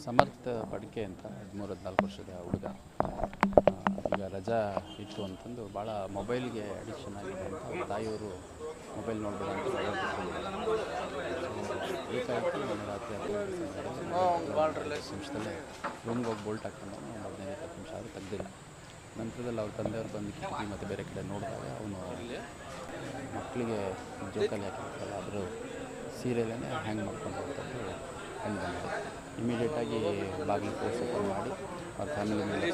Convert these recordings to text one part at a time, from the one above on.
ಸಮರ್ಥ ಪಡಿಕೆ ಅಂತ 13-14 ವರ್ಷದ ಹುಡುಗ ಈಗ ರಜಾ ಇತ್ತು ಅಂತಂದು ಭಾಳ ಮೊಬೈಲ್ಗೆ ಅಡಿಕ್ಷನ್ ಆಗಿದೆ ಅಂತ ಅವ್ರ ತಾಯಿಯವರು ಮೊಬೈಲ್ ನೋಡಬೇಡ ಅಂತ ಏಕಾಏಕಿ ನಿನ್ನೆ ರಾತ್ರಿ 10 ನಿಮಿಷದಲ್ಲೇ ರೂಮ್ಗೆ ಹೋಗಿ ಬೋಲ್ಟ್ ಹಾಕ್ಕೊಂಡು ಒಂದು 15-20 ನಿಮಿಷ ಆದರೂ ತೆಗ್ದಿಲ್ಲ. ನಂತರದಲ್ಲಿ ಅವ್ರ ತಂದೆಯವ್ರು ಬಂದು ಕಿಟಕಿ ಮತ್ತು ಬೇರೆ ಕಡೆ ನೋಡಿದಾಗ ಅವನು ಮಕ್ಕಳಿಗೆ ಜೋಕಾಲಿ ಹಾಕಿರ್ತಾರಲ್ಲ ಅದರ ಸೀರಿಯಲೇ ಹ್ಯಾಂಗ್ ಮಾಡ್ಕೊಂಡು ಹೋಗ್ತದ್ದು ಕಂಡು ಬಂದಿದೆ. ಇಮಿಡಿಯೇಟಾಗಿ ಬಾಗಿಲು ಫೋರ್ಸ್ ಓಪನ್ ಮಾಡಿ ಅವ್ರ ಫ್ಯಾಮಿಲಿ ಮೇಲೆ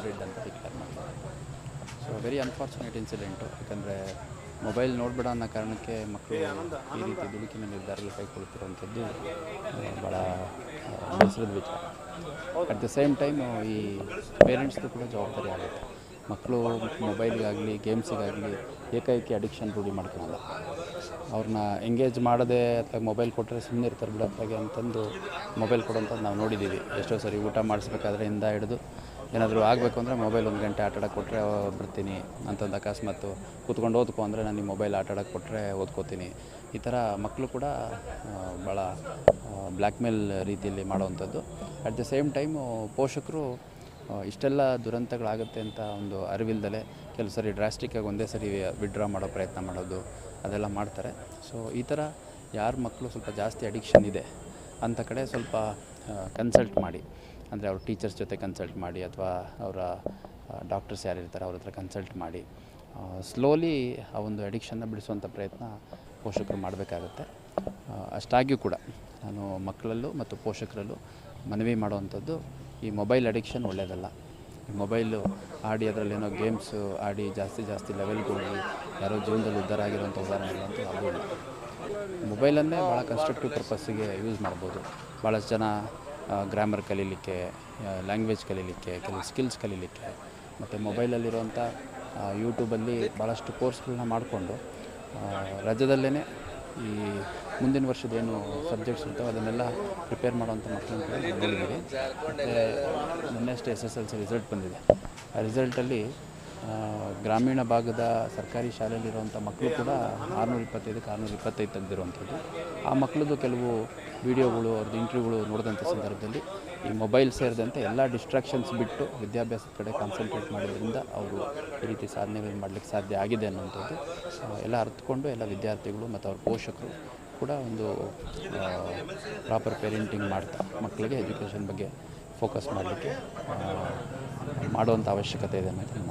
ಡೆಡ್ ಅಂತ ಡಿಕ್ಲೇರ್ ಮಾಡ್ತಾರೆ. So very unfortunate incident. ಯಾಕಂದರೆ ಮೊಬೈಲ್ ನೋಡಬೇಡ ಅನ್ನೋ ಕಾರಣಕ್ಕೆ ಮಕ್ಕಳು ಈ ರೀತಿ ದುಡುಕಿನ ನಿರ್ಧಾರಗಳು ಕೈಗೊಳ್ತಿರುವಂಥದ್ದು ಭಾಳ ಬೇಸರದ ವಿಚಾರ. ಅಟ್ ದ ಸೇಮ್ ಟೈಮ್ ಈ ಪೇರೆಂಟ್ಸ್ದು ಕೂಡ ಜವಾಬ್ದಾರಿ ಆಗುತ್ತೆ. ಮಕ್ಕಳು ಮೊಬೈಲಿಗಾಗಲಿ ಗೇಮ್ಸಿಗಾಗಲಿ ಏಕಾಏಕಿ ಅಡಿಕ್ಷನ್ ರೂಢಿ ಮಾಡ್ಕೊಳ್ಳಲ್ಲ. ಅವ್ರನ್ನ ಎಂಗೇಜ್ ಮಾಡದೆ ಅಥವಾ ಮೊಬೈಲ್ ಕೊಟ್ಟರೆ ಸುಮ್ಮನೆ ಇರ್ತಾರೆ ಬಿಡತ್ತಾಗೆ ಅಂತಂದು ಮೊಬೈಲ್ ಕೊಡೋಂಥದ್ದು ನಾವು ನೋಡಿದ್ದೀವಿ. ಎಷ್ಟೋ ಸರಿ ಊಟ ಮಾಡಿಸ್ಬೇಕಾದ್ರೆ ಇಂದ ಹಿಡಿದು ಏನಾದರೂ ಆಗಬೇಕು ಅಂದರೆ ಮೊಬೈಲ್ 1 ಗಂಟೆ ಆಟಾಡೋಕೆ ಕೊಟ್ಟರೆ ಬರ್ತೀನಿ ಅಂತಂದು ಅಕಸ್ಮಾತ್ ಕೂತ್ಕೊಂಡು ಓದ್ಕೊ ಅಂದರೆ ನಾನು ಈ ಮೊಬೈಲ್ ಆಟಾಡೋಕೆ ಕೊಟ್ಟರೆ ಓದ್ಕೋತೀನಿ. ಈ ಥರ ಮಕ್ಕಳು ಕೂಡ ಭಾಳ ಬ್ಲ್ಯಾಕ್ ಮೇಲ್ ರೀತಿಯಲ್ಲಿ ಮಾಡೋವಂಥದ್ದು. ಅಟ್ ದ ಸೇಮ್ ಟೈಮು ಪೋಷಕರು ಇಷ್ಟೆಲ್ಲ ದುರಂತಗಳಾಗುತ್ತೆ ಅಂತ ಒಂದು ಅರಿವಿಲ್ದಲೆ ಕೆಲವು ಸರಿ ಡ್ರಾಸ್ಟಿಕ್ಕಾಗಿ ಒಂದೇ ಸರಿ ವಿಡ್ರಾ ಮಾಡೋ ಪ್ರಯತ್ನ ಮಾಡೋದು ಅದೆಲ್ಲ ಮಾಡ್ತಾರೆ. ಸೊ ಈ ಥರ ಯಾರ ಮಕ್ಕಳು ಸ್ವಲ್ಪ ಜಾಸ್ತಿ ಅಡಿಕ್ಷನ್ ಇದೆ ಅಂಥ ಕಡೆ ಸ್ವಲ್ಪ ಕನ್ಸಲ್ಟ್ ಮಾಡಿ, ಅಂದರೆ ಅವ್ರ ಟೀಚರ್ಸ್ ಜೊತೆ ಕನ್ಸಲ್ಟ್ ಮಾಡಿ ಅಥವಾ ಅವರ ಡಾಕ್ಟರ್ಸ್ ಯಾರಿರ್ತಾರೆ ಅವ್ರ ಹತ್ರ ಕನ್ಸಲ್ಟ್ ಮಾಡಿ ಸ್ಲೋಲಿ ಆ ಒಂದು ಅಡಿಕ್ಷನ್ನ ಬಿಡಿಸುವಂಥ ಪ್ರಯತ್ನ ಪೋಷಕರು ಮಾಡಬೇಕಾಗತ್ತೆ. ಅಷ್ಟಾಗಿಯೂ ಕೂಡ ನಾನು ಮಕ್ಕಳಲ್ಲೂ ಮತ್ತು ಪೋಷಕರಲ್ಲೂ ಮನವಿ ಮಾಡುವಂಥದ್ದು, ಈ ಮೊಬೈಲ್ ಅಡಿಕ್ಷನ್ ಒಳ್ಳೆಯದಲ್ಲ. ಈ ಮೊಬೈಲು ಆಡಿ ಅದರಲ್ಲೇನೋ ಗೇಮ್ಸು ಆಡಿ ಜಾಸ್ತಿ ಲೆವೆಲ್ಗೆ ಹೋಗಿ ಯಾರೋ ಜೀವನದಲ್ಲಿ ಉದ್ಧಾರ ಆಗಿರೋಂಥ ಉದಾಹರಣೆಗಳಂತೂ ಆಗೋಲ್ಲ. ಮೊಬೈಲನ್ನೇ ಭಾಳ ಕನ್ಸ್ಟ್ರಕ್ಟಿವ್ ಪರ್ಪಸ್ಸಿಗೆ ಯೂಸ್ ಮಾಡ್ಬೋದು. ಭಾಳಷ್ಟು ಜನ ಗ್ರಾಮರ್ ಕಲೀಲಿಕ್ಕೆ, ಲ್ಯಾಂಗ್ವೇಜ್ ಕಲೀಲಿಕ್ಕೆ, ಕೆಲವು ಸ್ಕಿಲ್ಸ್ ಕಲೀಲಿಕ್ಕೆ ಮತ್ತು ಮೊಬೈಲಲ್ಲಿರುವಂಥ ಯೂಟ್ಯೂಬಲ್ಲಿ ಭಾಳಷ್ಟು ಕೋರ್ಸ್ಗಳನ್ನ ಮಾಡಿಕೊಂಡು ರಜದಲ್ಲೇ ಈ ಮುಂದಿನ ವರ್ಷದೇನು ಸಬ್ಜೆಕ್ಟ್ಸ್ ಇರ್ತಾವೆ ಅದನ್ನೆಲ್ಲ ಪ್ರಿಪೇರ್ ಮಾಡೋವಂಥ ಮಕ್ಕಳನ್ನ ಕೂಡ ನಾವು ನೋಡಿದ್ದೀವಿ. ಮತ್ತು ಮೊನ್ನೆಷ್ಟೇ SSLC ರಿಸಲ್ಟ್ ಬಂದಿದೆ. ಆ ರಿಸಲ್ಟಲ್ಲಿ ಗ್ರಾಮೀಣ ಭಾಗದ ಸರ್ಕಾರಿ ಶಾಲೆಯಲ್ಲಿರುವಂಥ ಮಕ್ಕಳು ಕೂಡ 625ಕ್ಕೆ 625 ತೆಗೆದಿರುವಂಥದ್ದು. ಆ ಮಕ್ಕಳದ್ದು ಕೆಲವು ವೀಡಿಯೋಗಳು ಅವ್ರದ್ದು ಇಂಟರ್ವ್ಯೂಗಳು ನೋಡಿದಂಥ ಸಂದರ್ಭದಲ್ಲಿ ಈ ಮೊಬೈಲ್ ಸೇರಿದಂತೆ ಎಲ್ಲ ಡಿಸ್ಟ್ರಾಕ್ಷನ್ಸ್ ಬಿಟ್ಟು ವಿದ್ಯಾಭ್ಯಾಸದ ಕಡೆ ಕಾನ್ಸಂಟ್ರೇಟ್ ಮಾಡೋದ್ರಿಂದ ಅವರು ಈ ರೀತಿ ಸಾಧನೆಗಳು ಮಾಡಲಿಕ್ಕೆ ಸಾಧ್ಯ ಆಗಿದೆ ಅನ್ನುವಂಥದ್ದು ಎಲ್ಲ ಅರ್ಥಕೊಂಡು ಎಲ್ಲ ವಿದ್ಯಾರ್ಥಿಗಳು ಮತ್ತು ಅವ್ರ ಪೋಷಕರು ಕೂಡ ಒಂದು ಪ್ರಾಪರ್ ಪೇರೆಂಟಿಂಗ್ ಮಾಡ್ತಾ ಮಕ್ಕಳಿಗೆ ಎಜುಕೇಷನ್ ಬಗ್ಗೆ ಫೋಕಸ್ ಮಾಡಲಿಕ್ಕೆ ಮಾಡುವಂಥ ಅವಶ್ಯಕತೆ ಇದೆ ಅನ್ನೋದು